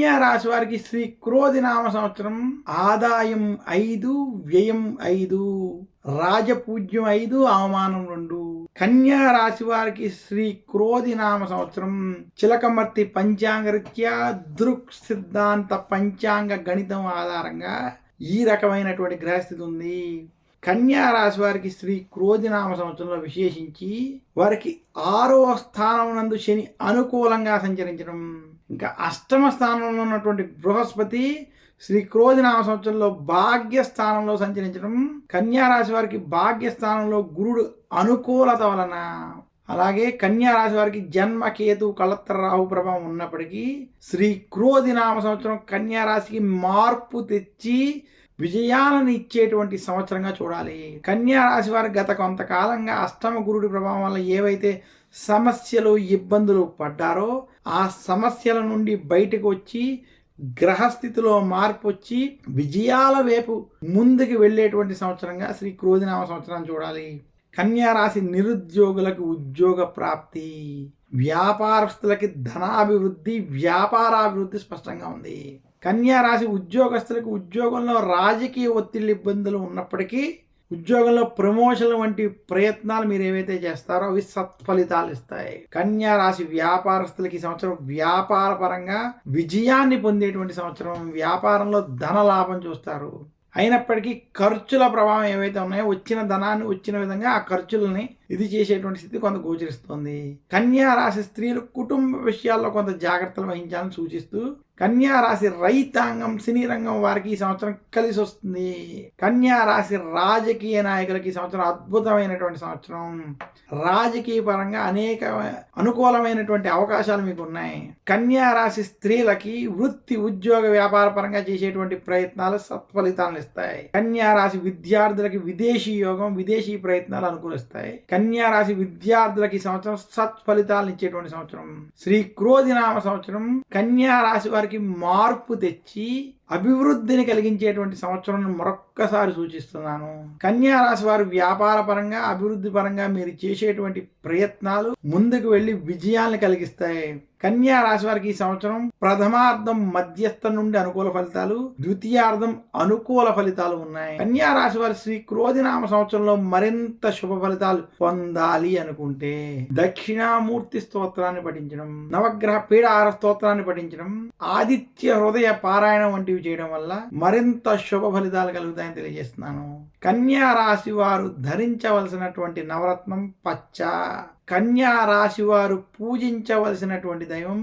కన్యా రాశి వారికి శ్రీ క్రోధి నామ సంవత్సరం ఆదాయం 5, వ్యయం 5, రాజపూజ్యం 5, అవమానం 2. కన్యా రాశి వారికి శ్రీ క్రోధి నామ సంవత్సరం చిలకమర్తి పంచాంగరీత్యా దృక్ సిద్ధాంత పంచాంగ గణితం ఆధారంగా ఈ రకమైనటువంటి గ్రహస్థితి ఉంది. కన్యా రాశి వారికి శ్రీ క్రోధి నామ సంవత్సరంలో విశేషించి వారికి 6వ స్థానం నందు శని అనుకూలంగా సంచరించడం, ఇంకా 8వ స్థానంలో ఉన్నటువంటి బృహస్పతి శ్రీ క్రోధి నామ సంవత్సరంలో భాగ్యస్థానంలో సంచరించడం, కన్యా రాశి వారికి భాగ్యస్థానంలో గురుడు అనుకూలత వలన, అలాగే కన్యా రాశి వారికి జన్మకేతు కళత్ర రాహు ప్రభావం ఉన్నప్పటికీ శ్రీ క్రోధి నామ సంవత్సరం కన్యా రాశికి మార్పు తెచ్చి విజయాలను ఇచ్చేటువంటి సంవత్సరంగా చూడాలి. కన్యా రాశి వారికి గత కొంతకాలంగా అష్టమ గురుడి ప్రభావం వల్ల ఏవైతే సమస్యలు ఇబ్బందులు పడ్డారో ఆ సమస్యల నుండి బయటకు వచ్చి గ్రహస్థితిలో మార్పు వచ్చి విజయాల వైపు ముందుకు వెళ్ళేటువంటి సంవత్సరంగా శ్రీ క్రోధినామ సంవత్సరాన్ని చూడాలి. కన్యా రాశి నిరుద్యోగులకు ఉద్యోగ ప్రాప్తి, వ్యాపారస్తులకి ధనాభివృద్ధి, వ్యాపారాభివృద్ధి స్పష్టంగా ఉంది. కన్యా రాశి ఉద్యోగస్తులకు ఉద్యోగంలో రాజకీయ ఒత్తిడి ఇబ్బందులు ఉన్నప్పటికీ ఉద్యోగంలో ప్రమోషన్లు వంటి ప్రయత్నాలు మీరు ఏవైతే చేస్తారో అవి సత్ఫలితాలు ఇస్తాయి. కన్యా రాశి వ్యాపారస్తులకి ఈ సంవత్సరం వ్యాపార పరంగా విజయాన్ని పొందేటువంటి సంవత్సరం. వ్యాపారంలో ధన లాభం చూస్తారు. అయినప్పటికీ ఖర్చుల ప్రభావం ఏవైతే ఉన్నాయో వచ్చిన ధనాన్ని వచ్చిన విధంగా ఆ ఖర్చులని ఇది చేసేటువంటి స్థితి కొంత గోచరిస్తుంది. కన్యా రాశి స్త్రీలు కుటుంబ విషయాల్లో కొంత జాగ్రత్తలు వహించాలని సూచిస్తూ కన్యా రాశి రైతాంగం సినీ రంగం వారికి ఈ సంవత్సరం కలిసి వస్తుంది. కన్యా రాశి రాజకీయ నాయకులకి ఈ సంవత్సరం అద్భుతమైనటువంటి సంవత్సరం. రాజకీయ పరంగా అనేక అనుకూలమైనటువంటి అవకాశాలు మీకు ఉన్నాయి. కన్యా రాశి స్త్రీలకి వృత్తి ఉద్యోగ వ్యాపార పరంగా చేసేటువంటి ప్రయత్నాలు సత్ఫలితాలను ఇస్తాయి. కన్యా రాశి విద్యార్థులకి విదేశీ యోగం విదేశీ ప్రయత్నాలు అనుకూలిస్తాయి. కన్యా రాశి విద్యార్థులకి ఈ సంవత్సరం సత్ఫలితాలను ఇచ్చేటువంటి సంవత్సరం. శ్రీ క్రోధి నామ సంవత్సరం కన్యా రాశి వారికి మార్పు తెచ్చి అభివృద్ధిని కలిగించేటువంటి సంవత్సరం మరొక్కసారి సూచిస్తున్నాను. కన్యా రాశి వారు వ్యాపార పరంగా అభివృద్ధి పరంగా మీరు చేసేటువంటి ప్రయత్నాలు ముందుకు వెళ్ళి విజయాన్ని కలిగిస్తాయి. కన్యా రాశి వారికి ఈ సంవత్సరం ప్రథమార్థం మధ్యస్థం నుండి అనుకూల ఫలితాలు, ద్వితీయార్థం అనుకూల ఫలితాలు ఉన్నాయి. కన్యా రాశి వారి శ్రీ క్రోధి నామ సంవత్సరంలో మరింత శుభ ఫలితాలు పొందాలి అనుకుంటే దక్షిణామూర్తి స్తోత్రాన్ని పఠించడం, నవగ్రహ పీడాహార స్తోత్రాన్ని పఠించడం, ఆదిత్య హృదయ పారాయణం వంటివి చేయడం వల్ల మరింత శుభ ఫలితాలు కలుగుతాయని తెలియజేస్తున్నాను. కన్యా రాశి వారు ధరించవలసినటువంటి నవరత్నం పచ్చ. కన్యా రాశి వారు పూజించవలసినటువంటి దైవం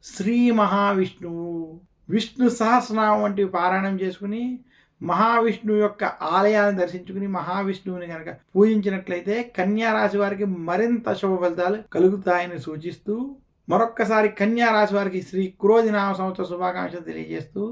శ్రీ మహావిష్ణువు. విష్ణు సహస్రనామం వంటివి పారాయణం చేసుకుని మహావిష్ణువు యొక్క ఆలయాన్ని దర్శించుకుని మహావిష్ణువుని కనుక పూజించినట్లయితే కన్యా రాశి వారికి మరింత శుభ ఫలితాలు కలుగుతాయని సూచిస్తూ మరొక్కసారి కన్యా రాశి వారికి శ్రీ క్రోధి నామ సంవత్సర శుభాకాంక్షలు తెలియజేస్తూ